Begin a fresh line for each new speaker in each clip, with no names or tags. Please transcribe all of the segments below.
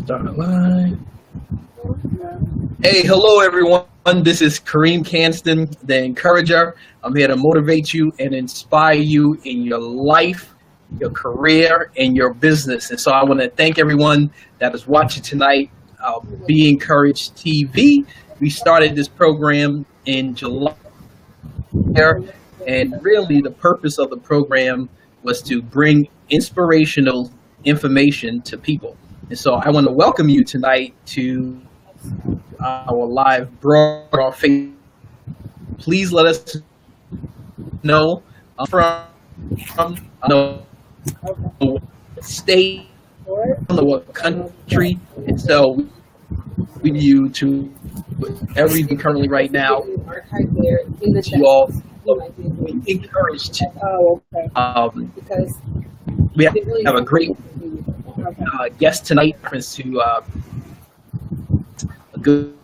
Start live. Hey, hello everyone. This is Kareem Canston, the Encourager. I'm here to motivate you and inspire you in your life, your career, and your business. And so I want to thank everyone that is watching tonight. Be Encouraged TV. We started this program in July, and really the purpose of the program was to bring inspirational information to people. And so I want to welcome you tonight to our live broadcast. Please let us know from the state, from the country, and so we you to everything currently right now. You all be encouraged. We have a great guest tonight, reference to a good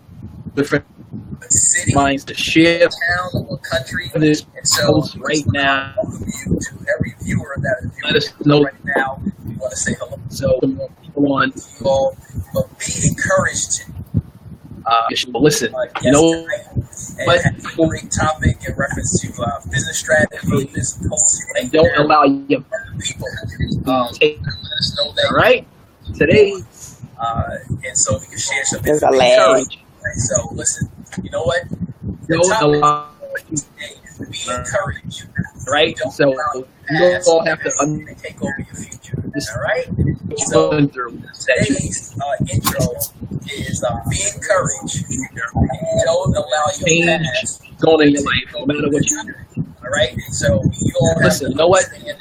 friend of mine to share
town or country.
this
And so
post right now.
welcome you to every viewer that is
Let us
viewing
know.
right now. We want to say hello
So people on
to you all, but be encouraged.
listen.
Yes,
You know,
tonight, and
but
have a great topic in reference to business strategy, business posts,
and don't allow your
people.
take.
Let us know that.
All right, today
And so we can share some
There's a
information.
lag.
Right, so listen, you know what? The
don't
topic
allow.
today is to be encouraged.
Right,
Don't
so
allow
you
the past
all have to
to take over your future. All right.
understand
So
going through that.
today's intro is be encouraged. Don't allow your
Change
past
going in your life, no matter what you do.
All right. So you all have
Listen,
to
you know what?
understand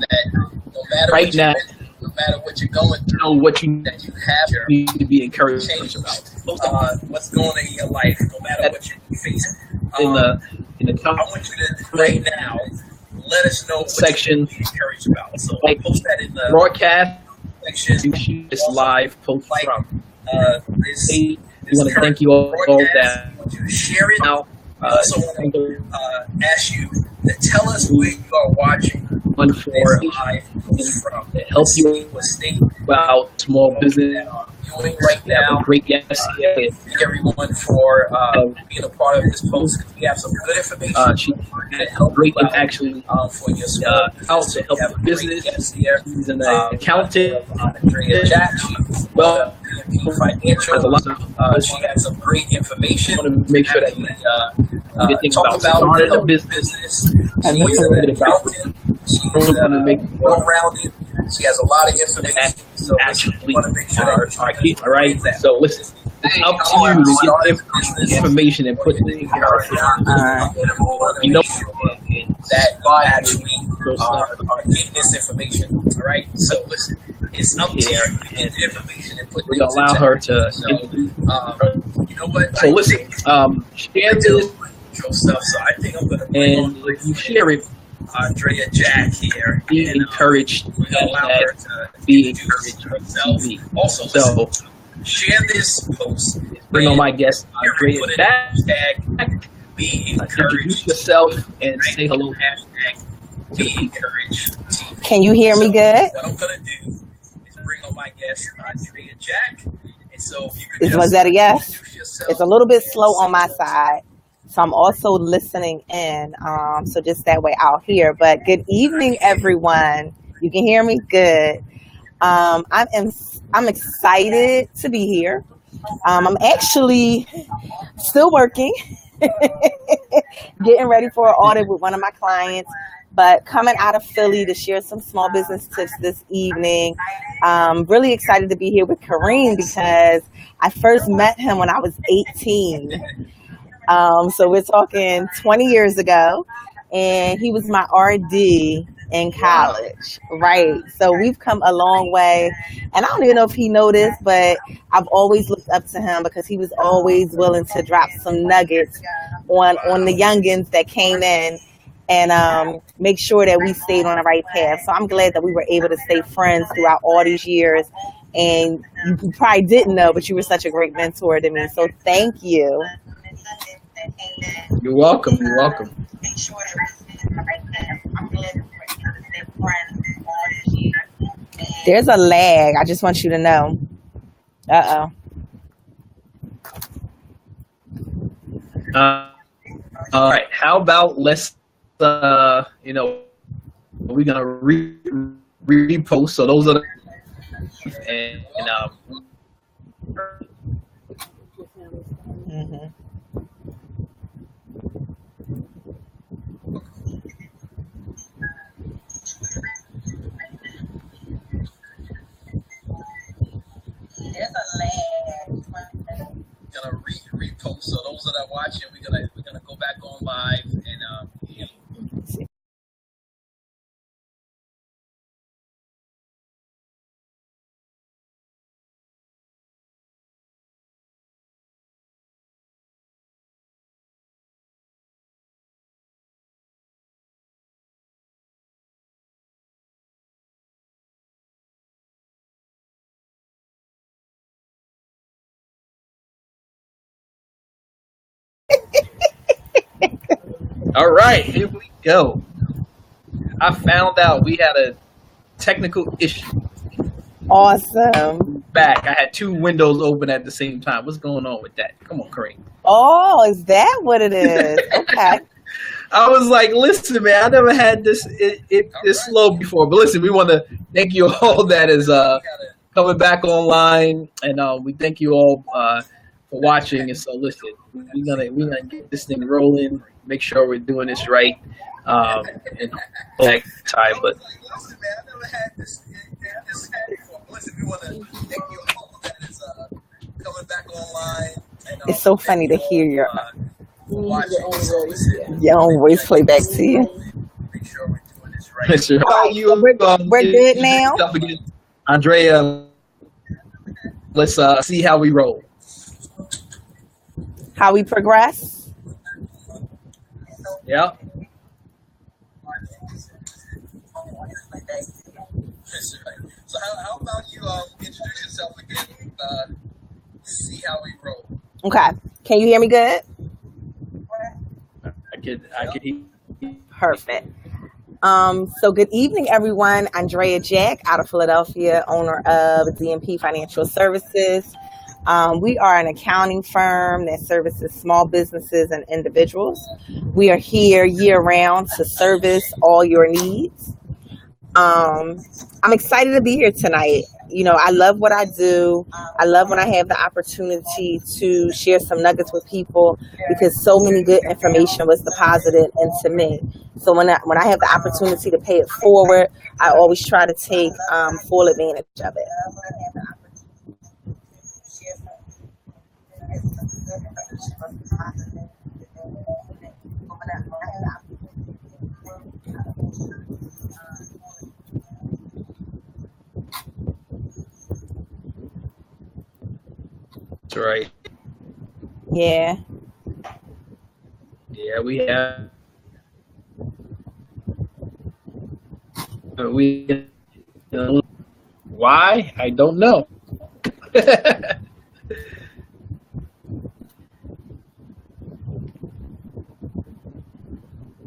that no matter
Right
what
now,
no matter what you're going
you
through,
know what you
that you have your
need to be encouraged
change
about.
what's going on in your life, no matter what you're facing.
In the
I
comment
want you to right now let us know what
section,
you be encouraged about. So
like
post that in the
broadcast,
section.
you shoot this live post
Like
from.
this.
We
this
want to
current
thank you all
broadcast.
that
I want you to share it.
now.
I also want to ask you to tell us where you are watching
One
this
for
live post from.
to help you
What state
about small business.
that are viewing right
We have
now.
a great guest here.
Thank everyone for being a part of this post. We have some good information.
She
that
had
help
great
you out,
actually
for your small
how
business.
to help
We have
your
a great
business.
guest here.
She's an accountant.
Andrea Jack. She's
Well,
BNP Financial.
has a lot of
She has some great information.
I want to make sure that you get things
talk
about
about
starting a
her
business.
business.
And
She's
a
an
bit about
accountant. She's
want to make
well-rounded. She has a lot of information. So
actually
we want to make sure that
our key. All right. So listen, it's up to you to get information and put it in your you know
that actually are getting this information. All right. So listen, it's up to you to get the information and put
we're gonna allow her to.
So, you know what?
So listen, share this,
Stuff. So I think I'm gonna bring
and if you share it,
Andrea Jack here.
be
and,
encouraged.
we're gonna allow her to
Be
introduce
encouraged.
herself.
TV.
Also,
So
share this post.
bring on my guest, Andrea
Put it
Jack.
hashtag be
Introduce
encouraged.
yourself and say hello.
Hashtag be encouraged.
Can you hear me good?
What I'm gonna do is bring on my guest, Andrea Jack. And so if you could
Was that a yes?
introduce yourself.
It's a little bit slow on my side. So I'm also listening in. So just that way I'll hear. But good evening, everyone. You can hear me? Good. I'm excited to be here. I'm actually still working, getting ready for an audit with one of my clients, but coming out of Philly to share some small business tips this evening. Really excited to be here with Kareem because I first met him when I was 18. So we're talking 20 years ago, and he was my RD in college, right? So we've come a long way, and I don't even know if he noticed, but I've always looked up to him because he was always willing to drop some nuggets on the youngins that came in and make sure that we stayed on the right path. So I'm glad that we were able to stay friends throughout all these years. And you probably didn't know, but you were such a great mentor to me. So thank you.
You're welcome. You're welcome.
There's a lag. I just want you to know. Uh-oh.
All right. How about let's we're gonna repost. So those are the
Mm-hmm.
Gonna repost. So those that are watching, we're gonna go back on live and
all right, here we go. I found out we had a technical issue.
Awesome.
Back. I had two windows open at the same time. What's going on with that? Come on, Kareem.
Oh, is that what it is? Okay.
I was like, listen, man, I never had this this slow before. But listen, we want to thank you all that is coming back online, and we thank you all for watching. And so, listen, we're gonna get this thing rolling. Make sure we're doing this right. And next time, but
listen, man, I never had this before. Listen, we want to thank you all that is coming back online. And,
It's so funny to hear your
watching.
own voice play back to you.
Make sure we're doing this right.
Sure.
We're good now.
Andrea, let's see how we roll.
How we progress?
Yeah.
So how about you introduce yourself again? See how we roll.
Okay. Can you hear me good?
I could hear.
Perfect. So good evening, everyone. Andrea Jack out of Philadelphia, owner of DMP Financial Services. We are an accounting firm that services small businesses and individuals. We are here year round to service all your needs. I'm excited to be here tonight. You know, I love what I do. I love when I have the opportunity to share some nuggets with people because so many good information was deposited into me. So when I have the opportunity to pay it forward, I always try to take full advantage of it.
That's right.
Yeah.
Yeah, we have. Why? I don't know.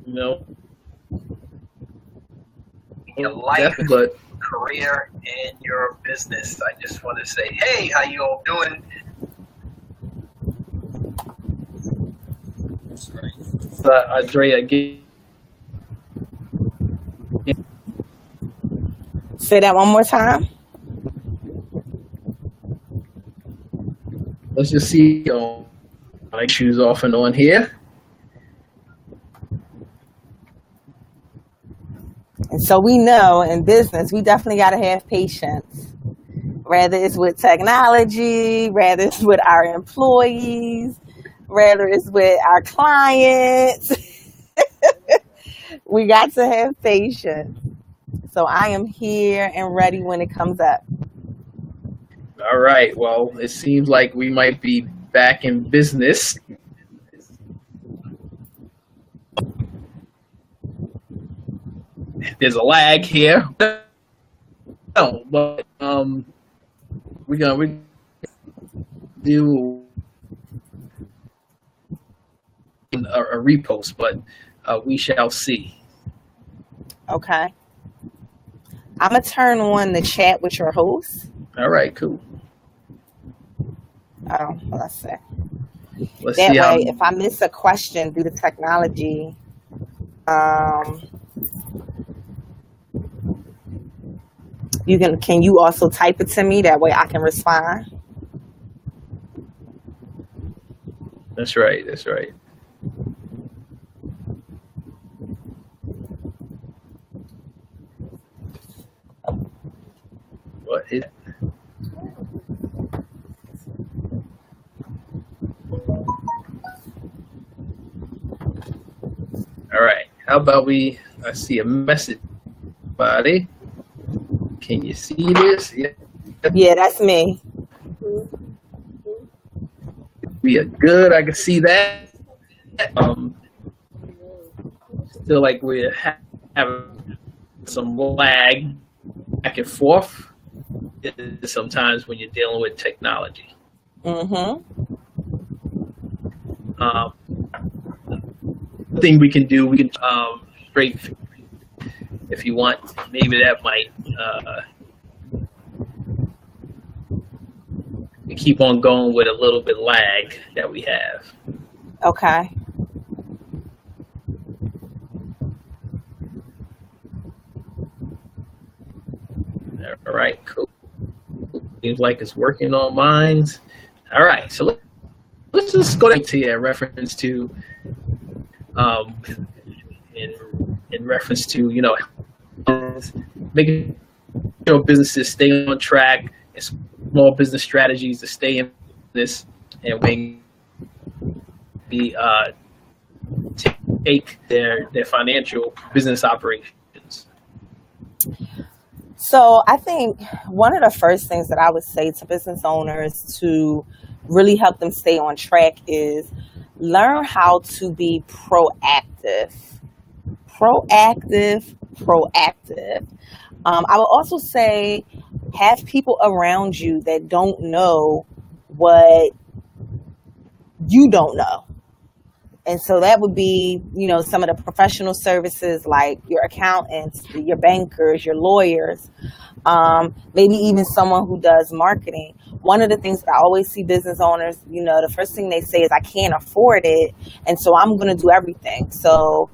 No.
Your life,
Definitely, but
career, and your business. I just want to say, hey, how you all doing? That's right.
Andrea, again.
Say that one more time.
Let's just see. My shoes off and on here.
And so we know in business, we definitely got to have patience, whether it's with technology, whether it's with our employees, whether it's with our clients. We got to have patience. So I am here and ready when it comes up.
All right. Well, it seems like we might be back in business. There's a lag here. No, but we do a repost, but we shall see.
Okay. I'm going to turn on the chat with your host.
All right, cool.
Oh, let's see.
Let's
That
see.
way, if I miss a question due to technology, can you also type it to me? That way I can respond.
That's right. That's right. What is? All right. How about I see a message, buddy. Can you see this?
Yeah, that's me.
We are good. I can see that. Still like we're having some lag back and forth sometimes when you're dealing with technology.
Mm-hmm.
The thing we can do, we can straight if you want. Maybe that might keep on going with a little bit lag that we have.
Okay.
All right, cool. Seems like it's working on mine. All right, so let's just go to reference to, in reference to, making businesses stay on track, and small business strategies to stay in this, and when take their financial business operations.
So I think one of the first things that I would say to business owners to really help them stay on track is learn how to be proactive. Proactive. I would also say have people around you that don't know what you don't know. And so that would be, some of the professional services like your accountants, your bankers, your lawyers, maybe even someone who does marketing. One of the things that I always see business owners, the first thing they say is, I can't afford it, and so I'm going to do everything. So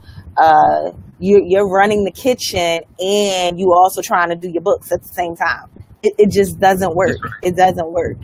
you're running the kitchen and you also trying to do your books at the same time. It just doesn't work. It doesn't work.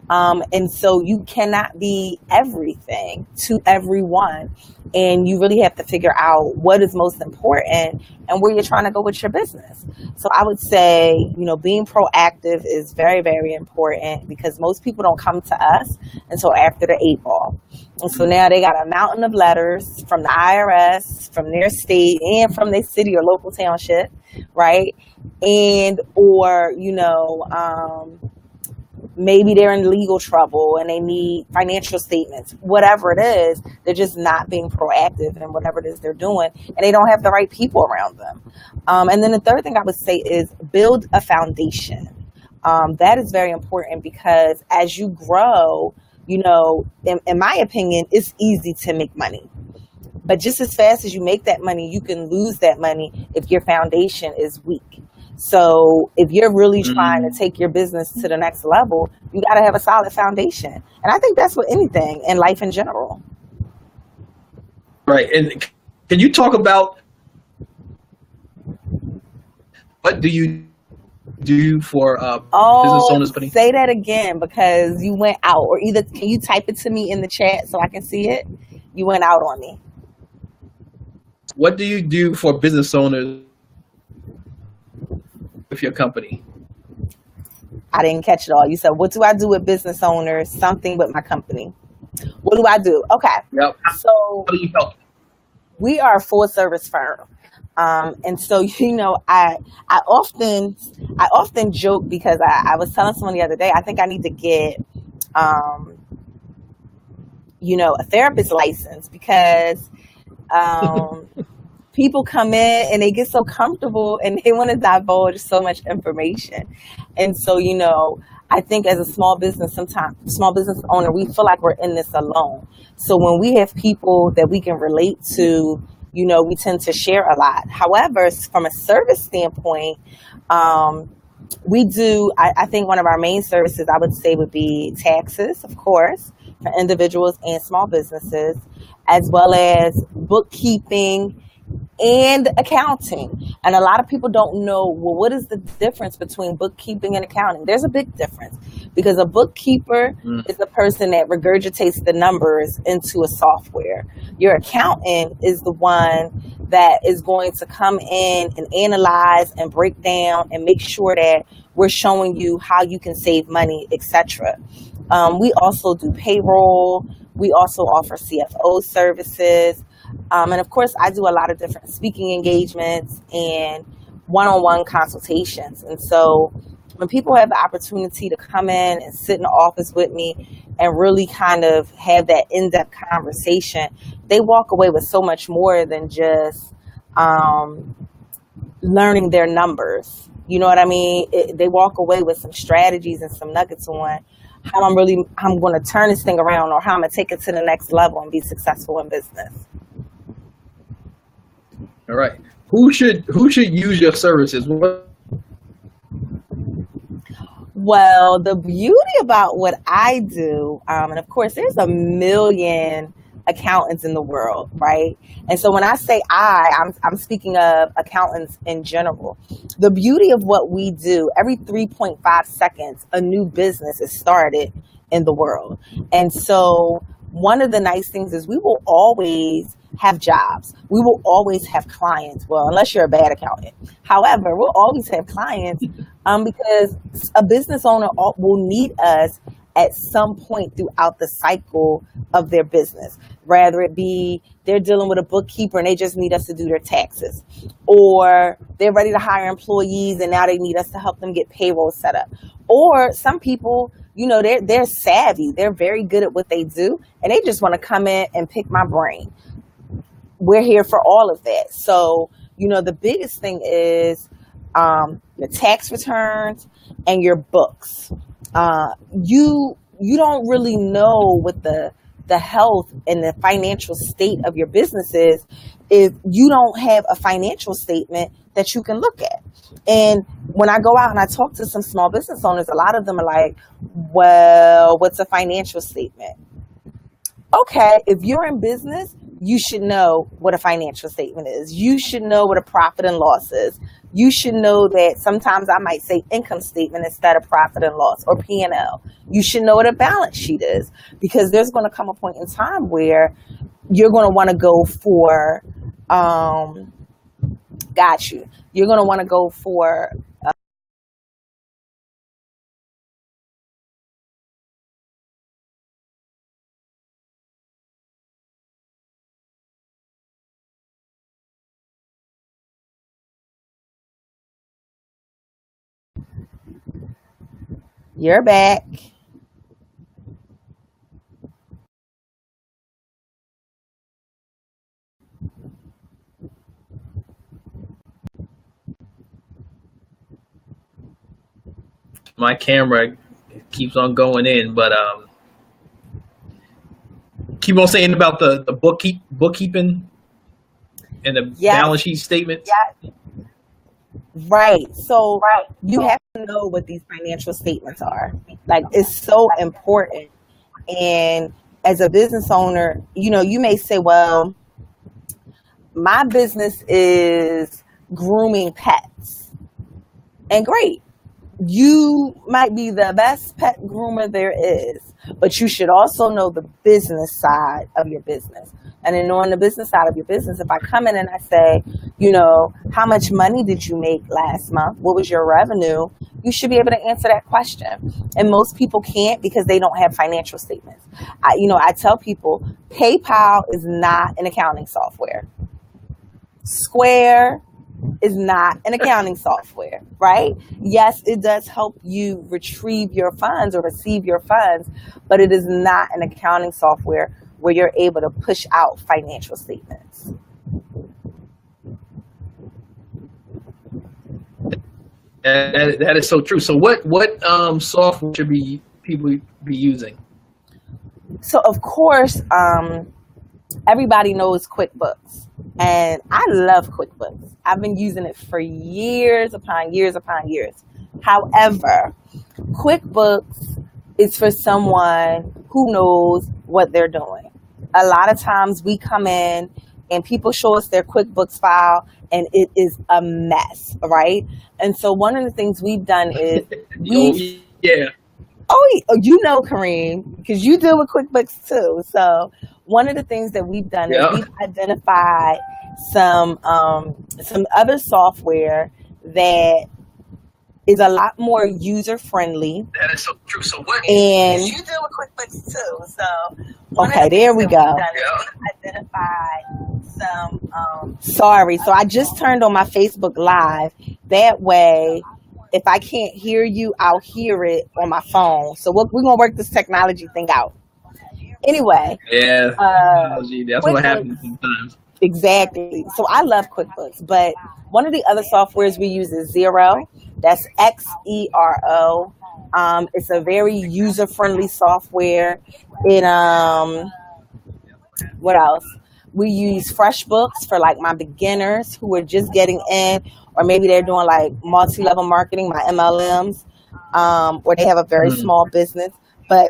And so you cannot be everything to everyone. And you really have to figure out what is most important and where you're trying to go with your business. So I would say, being proactive is very, very important because most people don't come to us until after the 8 ball. And so now they got a mountain of letters from the IRS, from their state, and from their city or local township, right? And, or, maybe they're in legal trouble and they need financial statements. Whatever it is, they're just not being proactive in whatever it is they're doing, and they don't have the right people around them. And then the third thing I would say is build a foundation. That is very important because as you grow, in my opinion, it's easy to make money. But just as fast as you make that money, you can lose that money if your foundation is weak. So if you're really trying to take your business to the next level, you got to have a solid foundation. And I think that's with anything in life in general.
Right. And can you talk about what do you do for business owners?
Say that again because you went out. Or either can you type it to me in the chat so I can see it? You went out on me.
What do you do for business owners with your company?
I didn't catch it all. You said, what do I do with business owners? Something with my company. What do I do? Okay.
Yep.
So
how do you help?
We are a full service firm. And so, I often joke because I was telling someone the other day, I think I need to get, a therapist license because, people come in and they get so comfortable and they want to divulge so much information. And so, I think as a small business owner, we feel like we're in this alone. So when we have people that we can relate to, we tend to share a lot. However, from a service standpoint, We do, I think one of our main services I would say would be taxes, of course, for individuals and small businesses, as well as bookkeeping and accounting. And a lot of people don't know, well, what is the difference between bookkeeping and accounting? There's a big difference, because a bookkeeper is the person that regurgitates the numbers into a software. Your accountant is the one that is going to come in and analyze and break down and make sure that we're showing you how you can save money, etc. We also do payroll. We also offer CFO services. And of course, I do a lot of different speaking engagements and one-on-one consultations. And so when people have the opportunity to come in and sit in the office with me and really kind of have that in-depth conversation, they walk away with so much more than just learning their numbers. You know what I mean? They walk away with some strategies and some nuggets on how I'm going to turn this thing around, or how I'm going to take it to the next level and be successful in business.
All right. Who should use your services?
Well, the beauty about what I do, and of course, there's a million accountants in the world, right? And so when I say I'm speaking of accountants in general. The beauty of what we do, every 3.5 seconds, a new business is started in the world. And so one of the nice things is we will always have jobs. We will always have clients. Well, unless you're a bad accountant. However, we'll always have clients because a business owner will need us at some point throughout the cycle of their business. Rather it be they're dealing with a bookkeeper and they just need us to do their taxes, or they're ready to hire employees and now they need us to help them get payroll set up. Or some people, you know, they're savvy, they're very good at what they do, and they just want to come in and pick my brain. We're here for all of that. So, you know, the biggest thing is your tax returns and your books. You don't really know what the health and the financial state of your business is if you don't have a financial statement that you can look at. And when I go out and I talk to some small business owners, a lot of them are like, well, what's a financial statement? Okay, if you're in business, you should know what a financial statement is. You should know what a profit and loss is. You should know that sometimes I might say income statement instead of profit and loss, or P&L. You should know what a balance sheet is, because there's going to come a point in time where you're going to want to go for, you're going to want to go for, you're back.
My camera keeps on going in, but keep on saying about the bookkeeping and the balance sheet statements.
Yeah. Right. So you have to know what these financial statements are. Like, it's so important. And as a business owner, you know, you may say, well, my business is grooming pets. And great. You might be the best pet groomer there is, but you should also know the business side of your business. And then on the business side of your business, if I come in and I say, you know, how much money did you make last month? What was your revenue? You should be able to answer that question. And most people can't because they don't have financial statements. I tell people PayPal is not an accounting software. Square is not an accounting software, right? Yes, it does help you retrieve your funds or receive your funds, but it is not an accounting software where you're able to push out financial statements.
That is so true. So what software should people be using?
So of course, everybody knows QuickBooks, and I love QuickBooks. I've been using it for years upon years upon years. However, QuickBooks is for someone who knows what they're doing. A lot of times we come in and people show us their QuickBooks file and it is a mess, right? And so one of the things we've done is you know, Kareem, because you deal with QuickBooks too. So one of the things that we've done is we've identified some other software that is a lot more user friendly.
That is so true. So what?
And
You deal with QuickBooks too. So
okay, there we go.
identify
some sorry, so I just turned on my Facebook Live. That way, if I can't hear you, I'll hear it on my phone. So we're gonna work this technology thing out. Anyway,
that's what happens sometimes.
Exactly. So I love QuickBooks, but one of the other softwares we use is Xero. That's Xero. It's a very user-friendly software. What else? We use FreshBooks for like my beginners who are just getting in, or maybe they're doing like multi-level marketing, my MLMs, or they have a very small business. But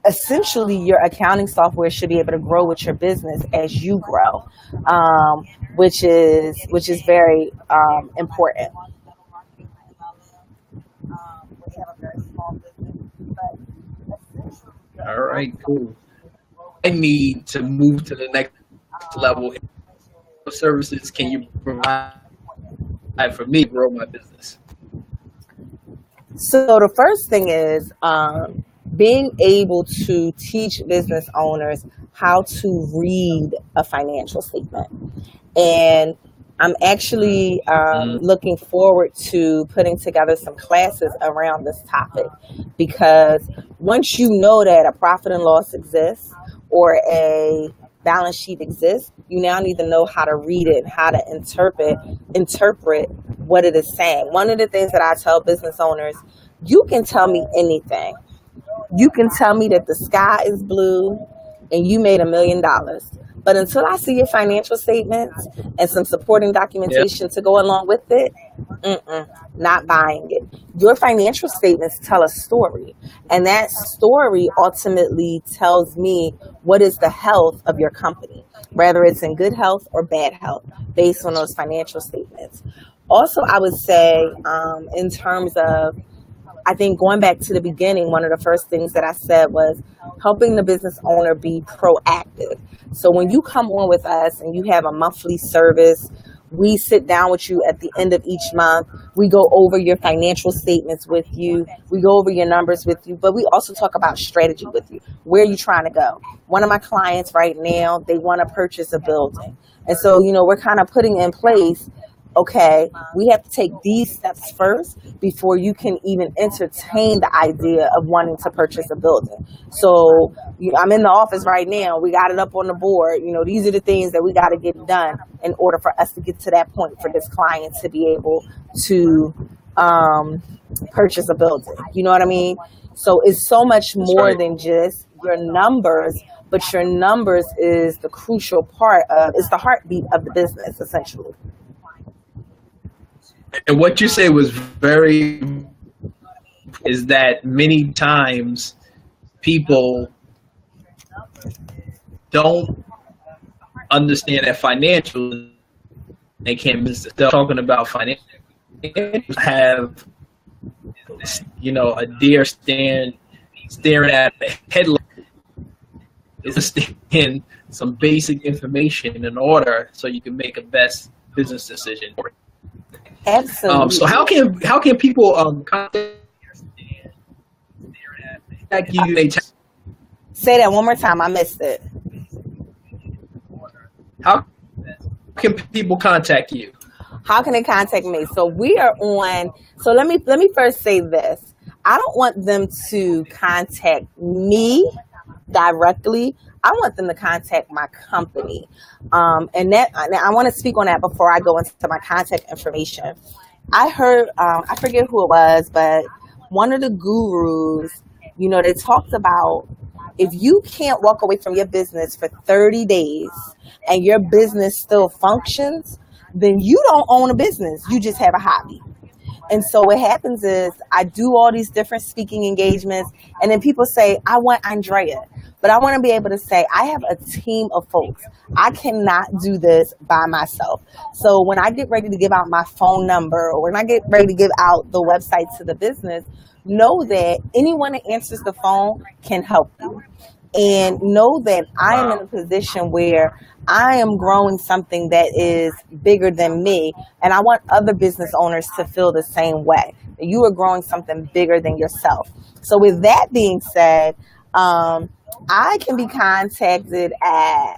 essentially, your accounting software should be able to grow with your business as you grow, which is very important.
All right, cool. I need to move to the next level. What services can you provide for me to grow my business?
So the first thing is being able to teach business owners how to read a financial statement. And I'm actually looking forward to putting together some classes around this topic, because once you know that a profit and loss exists or a balance sheet exists, you now need to know how to read it, how to interpret what it is saying. One of the things that I tell business owners, you can tell me anything. You can tell me that the sky is blue and you made $1 million. But until I see your financial statements and some supporting documentation to go along with it, not buying it. Your financial statements tell a story. And that story ultimately tells me what is the health of your company, whether it's in good health or bad health, based on those financial statements. Also, I would say in terms of, I think going back to the beginning, one of the first things that I said was helping the business owner be proactive. So when you come on with us and you have a monthly service, we sit down with you at the end of each month. We go over your financial statements with you. We go over your numbers with you, but we also talk about strategy with you. Where are you trying to go? One of my clients right now, they want to purchase a building. And so, we're kind of putting in place, okay, we have to take these steps first before you can even entertain the idea of wanting to purchase a building. So I'm in the office right now. We got it up on the board. These are the things that we got to get done in order for us to get to that point for this client to be able to purchase a building. You know what I mean? So it's so much more than just your numbers, but your numbers is the crucial part of, it's the heartbeat of the business, essentially.
And what you say was is that many times people don't understand that financial, they can't miss it. They're talking about financial, have, a deer staring at the headlight. Is understand some basic information in order so you can make a best business decision.
Absolutely.
So how can people contact you?
Say that one more time. I missed it.
How can people contact you?
How can they contact me? So we are on. So let me first say this. I don't want them to contact me directly. I want them to contact my company. And I want to speak on that before I go into my contact information. I heard, I forget who it was, but one of the gurus, they talked about if you can't walk away from your business for 30 days and your business still functions, then you don't own a business. You just have a hobby. And so what happens is I do all these different speaking engagements, and then people say, I want Andrea. But I want to be able to say, I have a team of folks. I cannot do this by myself. So when I get ready to give out my phone number, or when I get ready to give out the website to the business, know that anyone that answers the phone can help you. And know that I am in a position where I am growing something that is bigger than me. And I want other business owners to feel the same way. You are growing something bigger than yourself. So with that being said, I can be contacted at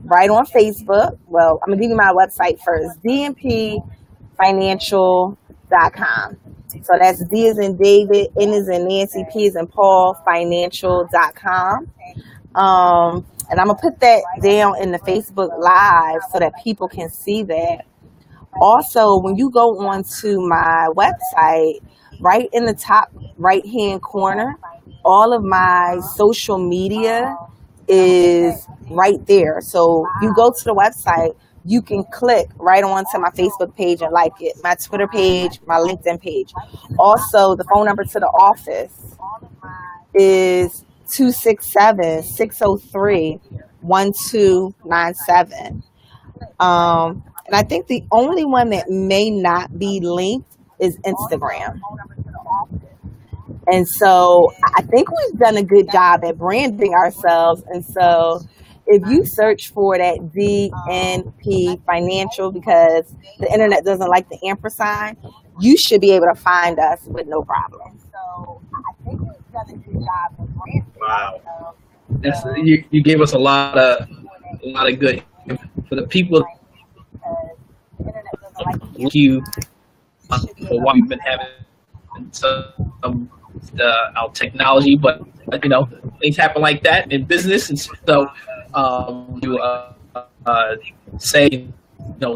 right on Facebook. Well, I'm going to give you my website first, beencouragedtv.com. So that's D as in David, N as in Nancy, P as in Paul, financial.com. And I'm going to put that down in the Facebook Live so that people can see that. Also, when you go onto my website, right in the top right-hand corner, all of my social media is right there. So you go to the website, you can click right onto my Facebook page and like it, my Twitter page, my LinkedIn page. Also, the phone number to the office is 267-603-1297. And I think the only one that may not be linked is Instagram. And so I think we've done a good job at branding ourselves. And so if you search for that DNP Financial, because the internet doesn't like the ampersand, you should be able to find us with no problem. So I think we've done a good job at branding.
Wow. You gave us a lot of good for the people. Thank you for what we've been having some our technology, but things happen like that in business, and so you say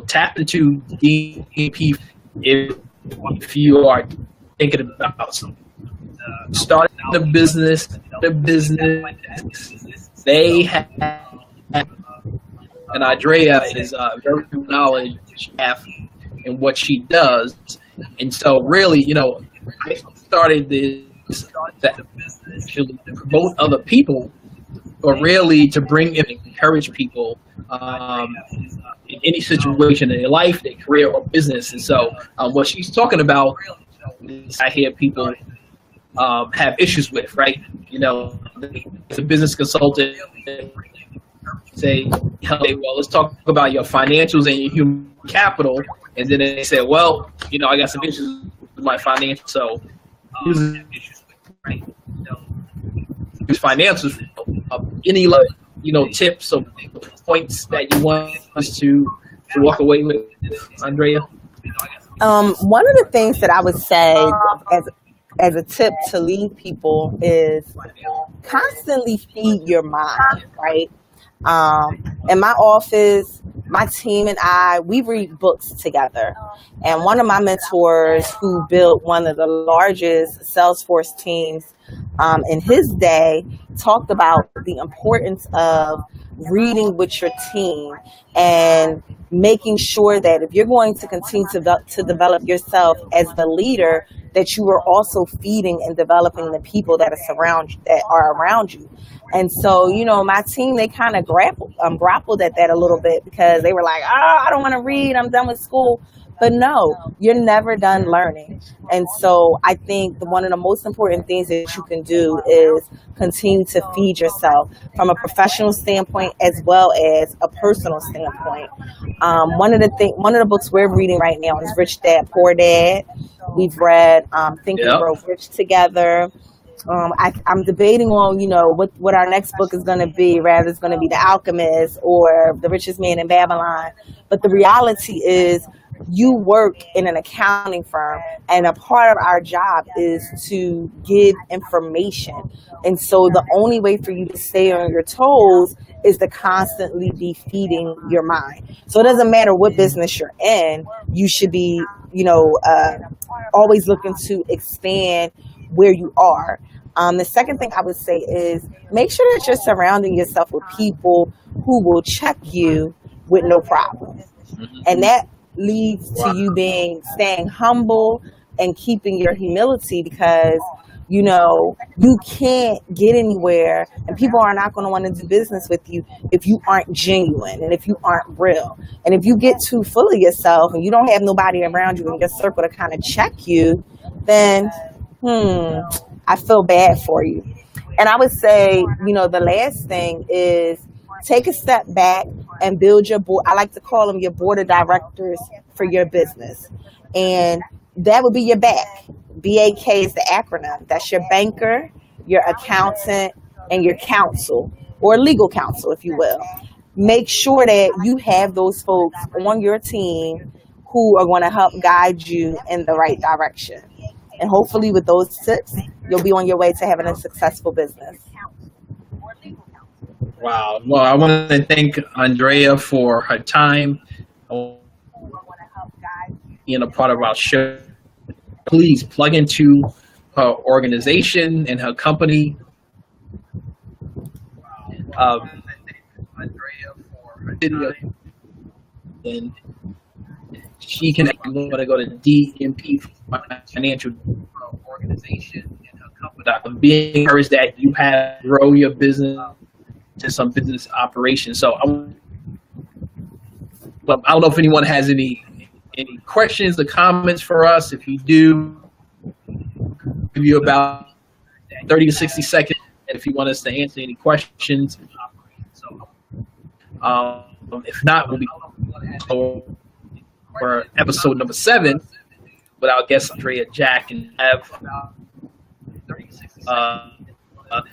tap into DP if you are thinking about starting a business. They have, and Andrea is very knowledge staff in what she does, and so really, I started this to promote other people, but really to bring and encourage people in any situation in their life, their career, or business. And so what she's talking about is I hear people have issues with, right? As a business consultant, say, well, let's talk about your financials and your human capital. And then they say, well, I got some issues with my financials, so use financials. Any tips or points that you want us to walk away with, Andrea?
One of the things that I would say as a tip to lead people is constantly feed your mind, right? In my office, my team and we read books together. And one of my mentors who built one of the largest Salesforce teams in his day talked about the importance of reading with your team and making sure that if you're going to continue to develop yourself as the leader, that you are also feeding and developing the people that are around you. And so, my team, they kind of grappled at that a little bit, because they were like, I don't want to read, I'm done with school. But no, you're never done learning. And so I think one of the most important things that you can do is continue to feed yourself from a professional standpoint as well as a personal standpoint. One of the books we're reading right now is Rich Dad, Poor Dad. We've read Think and Grow Rich together. I'm debating on, what our next book is going to be, whether it's going to be The Alchemist or The Richest Man in Babylon. But the reality is, you work in an accounting firm, and a part of our job is to give information. And so the only way for you to stay on your toes is to constantly be feeding your mind. So it doesn't matter what business you're in, you should be, always looking to expand where you are. The second thing I would say is make sure that you're surrounding yourself with people who will check you with no problem. And that leads to you staying humble and keeping your humility, because you know you can't get anywhere and people are not going to want to do business with you if you aren't genuine and if you aren't real. And if you get too full of yourself and you don't have nobody around you in your circle to kind of check you, then I feel bad for you. And I would say, you know, the last thing is take a step back and build your board. I like to call them your board of directors for your business. And that would be your BAC. BAK is the acronym. That's your banker, your accountant, and your counsel, or legal counsel, if you will. Make sure that you have those folks on your team who are going to help guide you in the right direction. And hopefully with those tips, you'll be on your way to having a successful business.
Wow. Well, I want to thank Andrea for her time being a part of our show. Please plug into her organization and her company. And she can want to go to DMP Financial Organization and her company. Be encouraged that you have grow your business to some business operations. So I don't know if anyone has any questions or comments for us. If you do, give you about 30 to 60 seconds if you want us to answer any questions. If not, we'll be for episode number 7 with our guest Andrea Jack, and have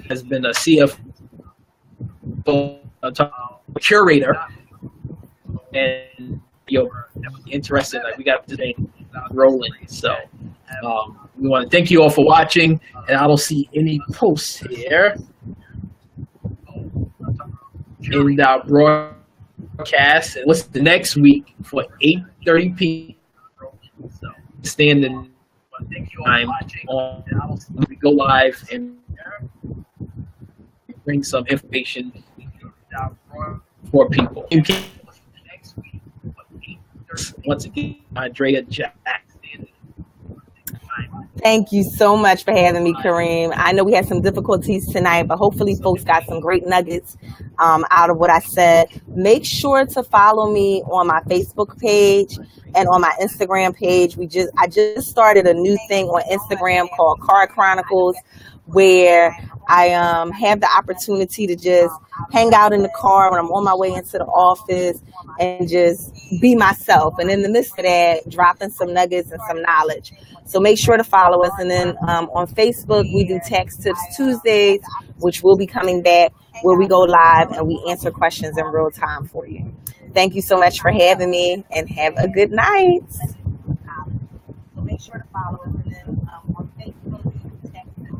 has been a CFO curator, and you're interested, like we got today rolling. So we want to thank you all for watching, and I don't see any posts here in our broadcast. And what's the next week for 8:30 p.m. standing time on, we go live and bring some information for people. Once again, Andrea Jack.
Thank you so much for having me, Kareem. I know we had some difficulties tonight, but hopefully folks got some great nuggets out of what I said. Make sure to follow me on my Facebook page and on my Instagram page. I just started a new thing on Instagram called Car Chronicles, where I have the opportunity to just hang out in the car when I'm on my way into the office and just be myself. And in the midst of that, dropping some nuggets and some knowledge. So make sure to follow us. And then on Facebook, we do Tax Tips Tuesdays, which will be coming back, where we go live and we answer questions in real time for you. Thank you so much for having me, and have a good night. So make sure to follow us. And then on Facebook, we do Tax Tips